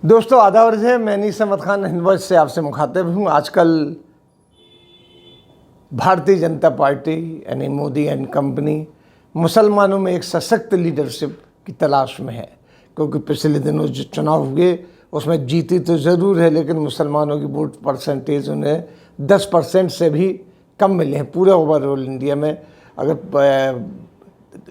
दोस्तों आदाब है। मैं नीस अहमद खान हिंद वॉइस से आपसे मुखातिब हूँ। आजकल भारतीय जनता पार्टी यानी मोदी एंड कंपनी मुसलमानों में एक सशक्त लीडरशिप की तलाश में है, क्योंकि पिछले दिनों जो चुनाव हुए उसमें जीती तो ज़रूर है, लेकिन मुसलमानों की वोट परसेंटेज उन्हें 10% से भी कम मिले हैं पूरे ओवरऑल इंडिया में। अगर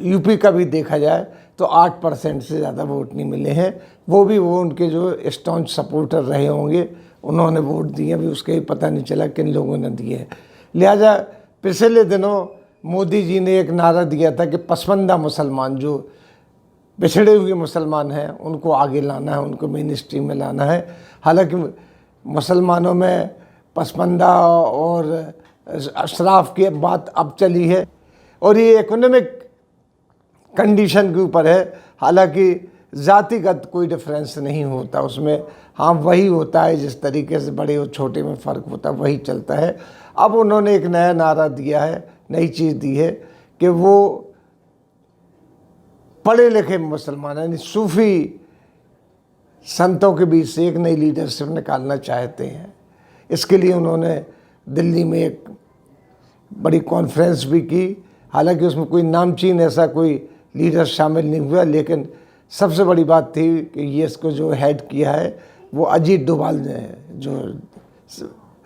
यूपी का भी देखा जाए तो 8% से ज़्यादा वोट नहीं मिले हैं। वो उनके जो स्टॉन्च सपोर्टर रहे होंगे उन्होंने वोट दिए, अभी उसके ही पता नहीं चला किन लोगों ने दिए हैं। लिहाजा पिछले दिनों मोदी जी ने एक नारा दिया था कि पसमानदा मुसलमान, जो पिछड़े हुए मुसलमान हैं, उनको आगे लाना है, उनको मेन स्ट्रीम में लाना है। हालांकि मुसलमानों में पसमानदा और अशराफ की बात अब चली है और ये इकोनॉमिक कंडीशन के ऊपर है। हालांकि जातिगत कोई डिफरेंस नहीं होता उसमें, हाँ वही होता है जिस तरीके से बड़े और छोटे में फ़र्क होता है वही चलता है। अब उन्होंने एक नया नारा दिया है, नई चीज़ दी है कि वो पढ़े लिखे मुसलमान यानी सूफ़ी संतों के बीच से एक नई लीडरशिप निकालना चाहते हैं। इसके लिए उन्होंने दिल्ली में एक बड़ी कॉन्फ्रेंस भी की। हालांकि उसमें कोई नामचीन ऐसा कोई लीडर शामिल नहीं हुआ, लेकिन सबसे बड़ी बात थी कि ये इसको जो हेड किया है वो अजीत डोभाल ने, जो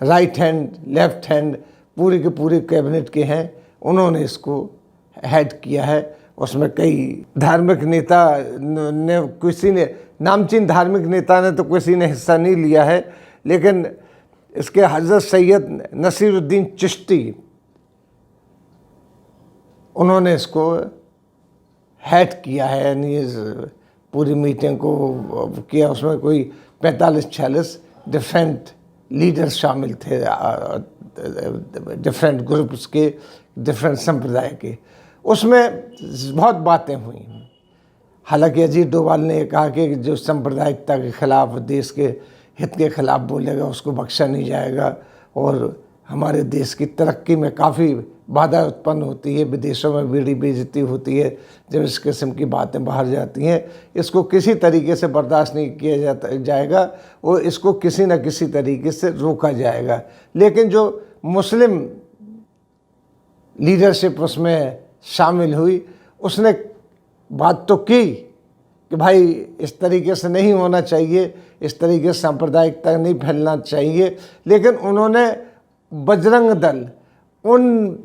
राइट हैंड लेफ्ट हैंड पूरे के पूरे कैबिनेट के हैं, उन्होंने इसको हेड किया है। उसमें कई धार्मिक नेता ने, किसी ने नामचीन धार्मिक नेता ने तो किसी ने हिस्सा नहीं लिया है, लेकिन इसके हज़रत सैयद नसीरुद्दीन चिश्ती उन्होंने इसको हेड किया है, यानी इस पूरी मीटिंग को किया। उसमें कोई 45-46 डिफरेंट लीडर्स शामिल थे, डिफरेंट ग्रुप्स के, डिफरेंट संप्रदाय के। उसमें बहुत बातें हुई। हालांकि अजीत डोभाल ने कहा कि जो सांप्रदायिकता के खिलाफ, देश के हित के खिलाफ बोलेगा उसको बख्शा नहीं जाएगा, और हमारे देश की तरक्की में काफ़ी बाधा उत्पन्न होती है, विदेशों में बड़ी बेइज्जती होती है जब इस किस्म की बातें बाहर जाती हैं। इसको किसी तरीके से बर्दाश्त नहीं किया जाएगा और इसको किसी न किसी तरीके से रोका जाएगा। लेकिन जो मुस्लिम लीडरशिप उसमें शामिल हुई, उसने बात तो की कि भाई इस तरीके से नहीं होना चाहिए, इस तरीके से सांप्रदायिकता नहीं फैलना चाहिए, लेकिन उन्होंने बजरंग दल, उन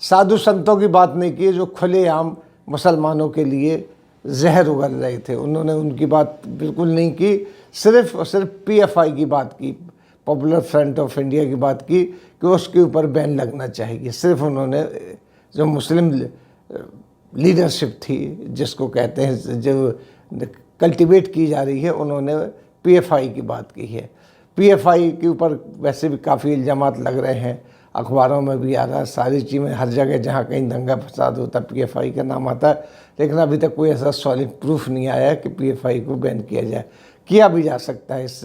साधु संतों की बात नहीं की जो खुलेआम मुसलमानों के लिए जहर उगल रहे थे। उन्होंने उनकी बात बिल्कुल नहीं की, सिर्फ और सिर्फ पीएफआई की बात की, पॉपुलर फ्रंट ऑफ इंडिया की बात की कि उसके ऊपर बैन लगना चाहिए। सिर्फ उन्होंने जो मुस्लिम लीडरशिप थी, जिसको कहते हैं जो कल्टीवेट की जा रही है, उन्होंने पीएफआई की बात की है। पीएफआई के ऊपर वैसे भी काफ़ी इल्ज़ामात लग रहे हैं, अखबारों में भी आ रहा है, सारी चीज़ें, हर जगह जहाँ कहीं दंगा फसाद होता है पीएफआई का नाम आता है, लेकिन अभी तक कोई ऐसा सॉलिड प्रूफ नहीं आया कि पीएफआई को बैन किया जाए। किया भी जा सकता है, इस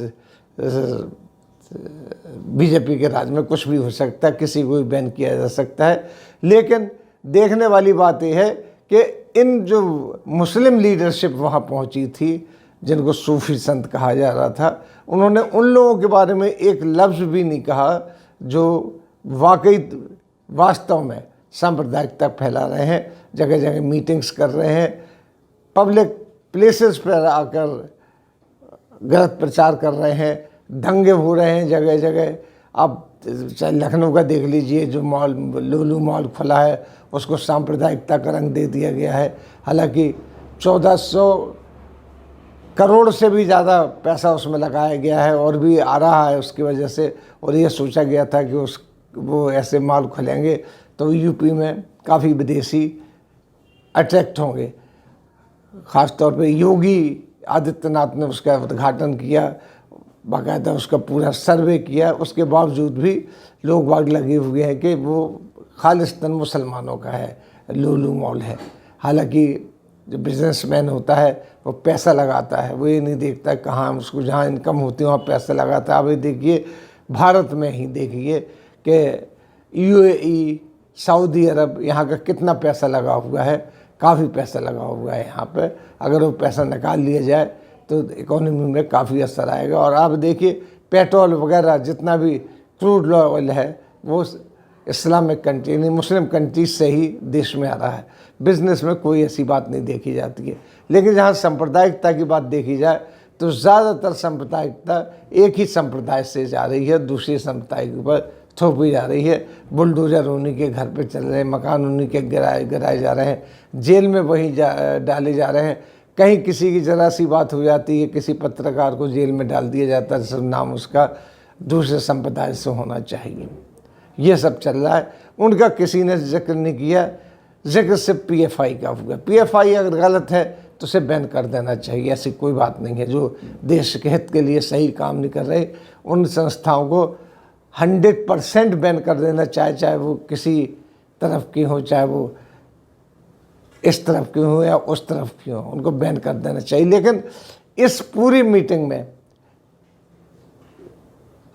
बीजेपी के राज में कुछ भी हो सकता है, किसी को भी बैन किया जा सकता है। लेकिन देखने वाली बात यह है कि इन जो मुस्लिम लीडरशिप वहाँ पहुँची थी, जिनको सूफ़ी संत कहा जा रहा था, उन्होंने उन लोगों के बारे में एक लफ्ज़ भी नहीं कहा जो वाकई वास्तव में सांप्रदायिकता फैला रहे हैं, जगह जगह मीटिंग्स कर रहे हैं, पब्लिक प्लेसेस पर आकर गलत प्रचार कर रहे हैं, दंगे हो रहे हैं जगह जगह। आप चाहे लखनऊ का देख लीजिए, जो मॉल लुलु मॉल खुला है उसको सांप्रदायिकता का रंग दे दिया गया है। हालांकि 1400 करोड़ से भी ज़्यादा पैसा उसमें लगाया गया है और भी आ रहा है उसकी वजह से, और ये सोचा गया था कि वो ऐसे मॉल खुलेंगे तो यूपी में काफ़ी विदेशी अट्रैक्ट होंगे। ख़ास तौर पे योगी आदित्यनाथ ने उसका उद्घाटन किया, बाकायदा उसका पूरा सर्वे किया, उसके बावजूद भी लोग बाग लगे हुए हैं कि वो खालिस्तान मुसलमानों का है, लुलु मॉल है। हालांकि जो बिजनेसमैन होता है वो पैसा लगाता है, वो ये नहीं देखता कहाँ उसको, जहाँ इनकम होती है वहाँ पैसा लगाता है। अभी देखिए भारत में ही देखिए कि यूएई, सऊदी अरब, यहाँ का कितना पैसा लगा हुआ है, काफ़ी पैसा लगा हुआ है यहाँ पे। अगर वो पैसा निकाल लिया जाए तो इकोनॉमी में काफ़ी असर आएगा। और आप देखिए पेट्रोल वगैरह जितना भी क्रूड ऑयल है वो इस्लामिक कंट्री यानी मुस्लिम कंट्रीज से ही देश में आ रहा है। बिज़नेस में कोई ऐसी बात नहीं देखी जाती है। लेकिन जहाँ सांप्रदायिकता की बात देखी जाए तो ज़्यादातर सांप्रदायिकता एक ही संप्रदाय से जा रही है, दूसरे संप्रदाय के ऊपर थोपी जा रही है। बुलडोजर उन्हीं के घर पे चल रहे हैं, मकान उन्हीं के गिराए जा रहे हैं, जेल में वही डाले जा रहे हैं। कहीं किसी की ज़रा सी बात हो जाती है, किसी पत्रकार को जेल में डाल दिया जाता है, सब नाम उसका दूसरे संप्रदाय से होना चाहिए। ये सब चल रहा है। उनका किसी ने जिक्र नहीं किया, जिक्र सिर्फ पीएफआई का हुआ। पीएफआई अगर गलत है तो उसे बैन कर देना चाहिए, ऐसी कोई बात नहीं है। जो देश के हित के लिए सही काम नहीं कर रहे उन संस्थाओं को 100% बैन कर देना चाहिए, चाहे वो किसी तरफ की हो, चाहे वो इस तरफ की हो या उस तरफ की हो, उनको बैन कर देना चाहिए। लेकिन इस पूरी मीटिंग में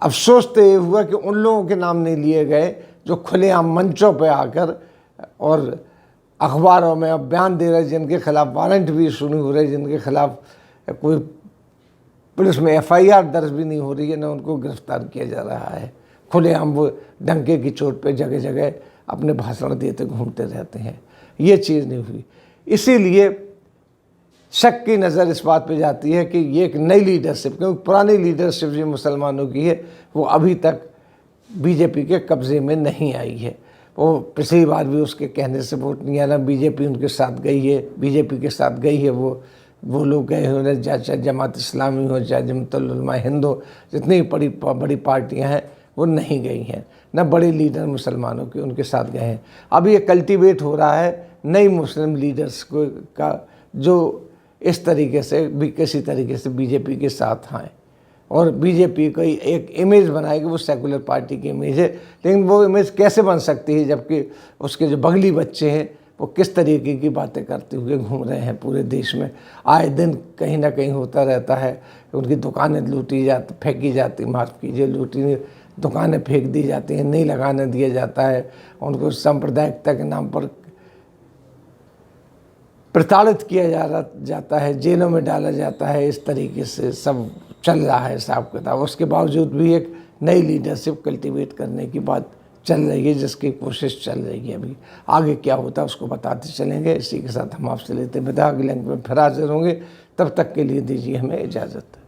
अफसोस तो ये हुआ कि उन लोगों के नाम नहीं लिए गए जो खुलेआम मंचों पर आकर और अखबारों में अब बयान दे रहे, जिनके खिलाफ वारंट भी शुरू हो रहे, जिनके खिलाफ कोई पुलिस में एफआईआर दर्ज भी नहीं हो रही है, ना उनको गिरफ्तार किया जा रहा है। खुलेआम वो डंके की चोट पे जगह जगह अपने भाषण देते घूमते रहते हैं। ये चीज़ नहीं हुई। इसीलिए शक की नज़र इस बात पे जाती है कि ये एक नई लीडरशिप, क्योंकि पुरानी लीडरशिप जो मुसलमानों की है वो अभी तक बीजेपी के कब्ज़े में नहीं आई है। वो पिछली बार भी उसके कहने से वोट नहीं आना, बीजेपी उनके साथ गई है, बीजेपी के साथ गई है। वो लोग गए हुए, चाहे जमात इस्लामी हो, चाहे जमातुल उलमा हिंद हो, जितनी बड़ी पार्टियां हैं वो नहीं गई हैं, न बड़े लीडर मुसलमानों के उनके साथ गए हैं। अब ये कल्टीवेट हो रहा है नई मुस्लिम लीडर्स को का, जो इस तरीके से भी किसी तरीके से बीजेपी के साथ आए और बीजेपी को एक इमेज बनाए कि वो सेकुलर पार्टी की इमेज है। लेकिन वो इमेज कैसे बन सकती है जबकि उसके जो बगली बच्चे हैं वो किस तरीके की बातें करते हुए घूम रहे हैं पूरे देश में। आए दिन कहीं ना कहीं होता रहता है, उनकी दुकानें लूटी जाती, फेंकी जाती, माफ़ कीजिए, लूटी दुकानें फेंक दी जाती हैं, नहीं लगाने दिया जाता है, उनको सांप्रदायिकता के नाम पर प्रताड़ित किया जाता है, जेलों में डाला जाता है। इस तरीके से सब चल रहा है हिसाब किताब। उसके बावजूद भी एक नई लीडरशिप कल्टीवेट करने की बात चल रही है, जिसकी कोशिश चल रही है। अभी आगे क्या होता है उसको बताते चलेंगे। इसी के साथ हम आपसे लेते विदा, अगले अंक में फिर हाजिर होंगे। तब तक के लिए दीजिए हमें इजाज़त।